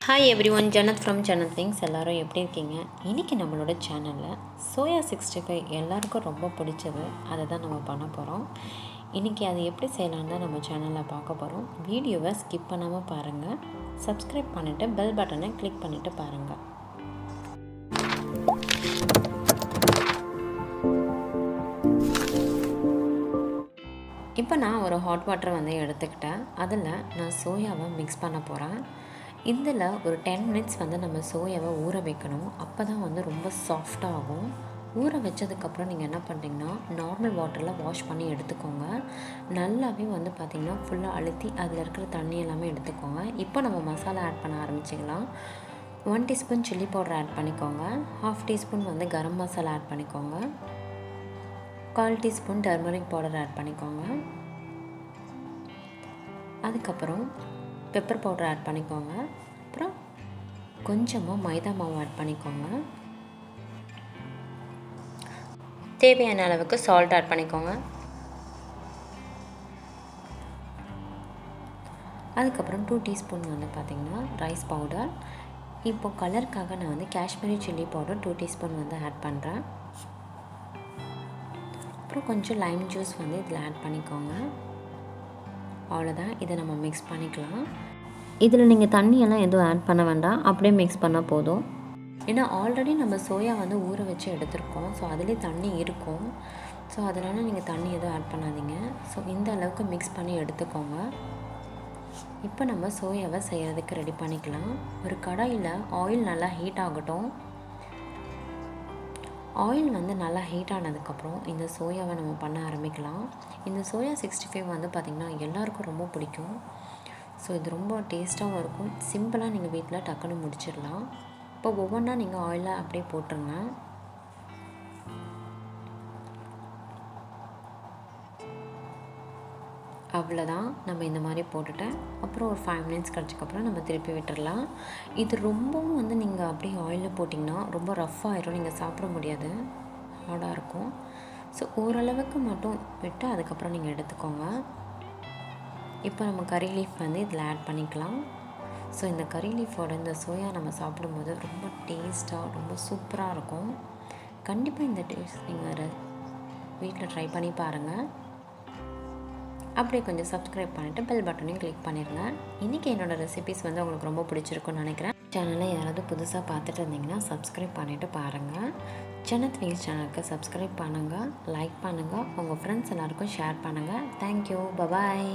Hi everyone, Jannat from Jannat Things. எல்லாரும் எப்படி இருக்கீங்க? இன்றைக்கி நம்மளோட சேனலில் சோயா 65 எல்லாருக்கும் ரொம்ப பிடிச்சது. அதை தான் நம்ம பண்ண போகிறோம். இன்றைக்கி அது எப்படி செய்யலான்னு தான் நம்ம சேனலில் பார்க்க போகிறோம். வீடியோவை ஸ்கிப் பண்ணாமல் பாருங்கள். சப்ஸ்கிரைப் பண்ணிவிட்டு பெல் பட்டனை கிளிக் பண்ணிவிட்டு பாருங்கள். இப்போ நான் ஒரு ஹாட் வாட்டர் எடுத்துக்கிட்டேன். அதில் நான் சோயாவை மிக்ஸ் பண்ண போகிறேன். இதில் ஒரு 10 மினிட்ஸ் நம்ம சோயாவை ஊற வைக்கணும். அப்போ தான் ரொம்ப சாஃப்டாகும். ஊற வச்சதுக்கப்புறம் நீங்கள் என்ன பண்ணுறீங்கன்னா, நார்மல் வாட்டரில் வாஷ் பண்ணி எடுத்துக்கோங்க. நல்லாவே பார்த்திங்கன்னா ஃபுல்லாக அழுத்தி அதில் இருக்கிற தண்ணி எல்லாமே எடுத்துக்கோங்க. இப்போ நம்ம மசாலா ஆட் பண்ண ஆரம்பிச்சிக்கலாம். 1 டீஸ்பூன் சில்லி பவுடர் ஆட் பண்ணிக்கோங்க. 1/2 டீஸ்பூன் கரம் மசாலா ஆட் பண்ணிக்கோங்க. 1/4 டீஸ்பூன் டர்மரிக் பவுடர் ஆட் பண்ணிக்கோங்க. அதுக்கப்புறம் பெப்பர் பவுடர் ஆட் பண்ணிக்கோங்க. அப்புறம் கொஞ்சமாக மைதா மாவு ஆட் பண்ணிக்கோங்க. தேவையான அளவுக்கு சால்ட் ஆட் பண்ணிக்கோங்க. அதுக்கப்புறம் 2 டீஸ்பூன் பார்த்திங்கன்னா ரைஸ் பவுடர். இப்போ கலருக்காக நான் Kashmiri chilli powder 2 teaspoon add பண்ணுறேன். அப்புறம் கொஞ்சம் லைம் ஜூஸ் இதில் ஆட் பண்ணிக்கோங்க. அவ்வளோதான். இதை நம்ம மிக்ஸ் பண்ணிக்கலாம். இதில் நீங்கள் தண்ணியெல்லாம் எதுவும் ஆட் பண்ண வேண்டாம், அப்படியே மிக்ஸ் பண்ணால் போதும். ஏன்னா ஆல்ரெடி நம்ம சோயா ஊற வச்சு எடுத்துருக்கோம். ஸோ அதிலே தண்ணி இருக்கும். ஸோ அதனால் நீங்கள் தண்ணி எதுவும் ஆட் பண்ணாதீங்க. ஸோ இந்த அளவுக்கு மிக்ஸ் பண்ணி எடுத்துக்கோங்க. இப்போ நம்ம சோயாவை செய்கிறதுக்கு ரெடி பண்ணிக்கலாம். ஒரு கடாயில் ஆயில் நல்லா ஹீட் ஆகட்டும். ஆயில் நல்லா ஹீட் ஆனதுக்கப்புறம் இந்த சோயாவை நம்ம பண்ண ஆரம்பிக்கலாம். இந்த சோயா 65 பார்த்திங்கன்னா எல்லாருக்கும் ரொம்ப பிடிக்கும். ஸோ இது ரொம்ப டேஸ்ட்டாகவும் இருக்கும். சிம்பிளாக நீங்கள் வீட்டில் டக்குன்னு முடிச்சிடலாம். இப்போ ஒவ்வொன்றா நீங்கள் ஆயிலில் அப்படியே போட்டுருங்க. அவ்வளோதான். நம்ம இந்த மாதிரி போட்டுட்டேன். அப்புறம் ஒரு 5 மினிட்ஸ் கழிச்சக்கப்புறம் நம்ம திருப்பி விட்டுடலாம். இது ரொம்பவும் நீங்கள் அப்படியே ஆயிலில் போட்டிங்கன்னா ரொம்ப ரஃப் ஆயிரும். நீங்கள் சாப்பிட முடியாது, ஹார்டாக இருக்கும். ஸோ ஓரளவுக்கு மட்டும் விட்டு அதுக்கப்புறம் நீங்கள் எடுத்துக்கோங்க. இப்போ நம்ம கறி லீஃப் இதில் ஆட் பண்ணிக்கலாம். ஸோ இந்த கறி லீஃபோட இந்த சோயா நம்ம சாப்பிடும்போது ரொம்ப டேஸ்ட்டாக ரொம்ப சூப்பராக இருக்கும். கண்டிப்பாக இந்த டேஸ்ட் நீங்கள் வீட்டில் ட்ரை பண்ணி பாருங்கள். அப்படியே கொஞ்சம் சப்ஸ்கிரைப் பண்ணிவிட்டு பெல் பட்டனையும் கிளிக் பண்ணிடுங்க. இன்றைக்கி என்னோடய ரெசிபிஸ் உங்களுக்கு ரொம்ப பிடிச்சிருக்குன்னு நினைக்கிறேன். சேனலை யாராவது புதுசாக பார்த்துட்டு இருந்தீங்கன்னா சப்ஸ்கிரைப் பண்ணிவிட்டு பாருங்கள். ஜன்னத் வீல் சேனலுக்கு சப்ஸ்கிரைப் பண்ணுங்கள், லைக் பண்ணுங்கள், உங்கள் ஃப்ரெண்ட்ஸ் எல்லாருக்கும் ஷேர் பண்ணுங்கள். Thank you, bye bye.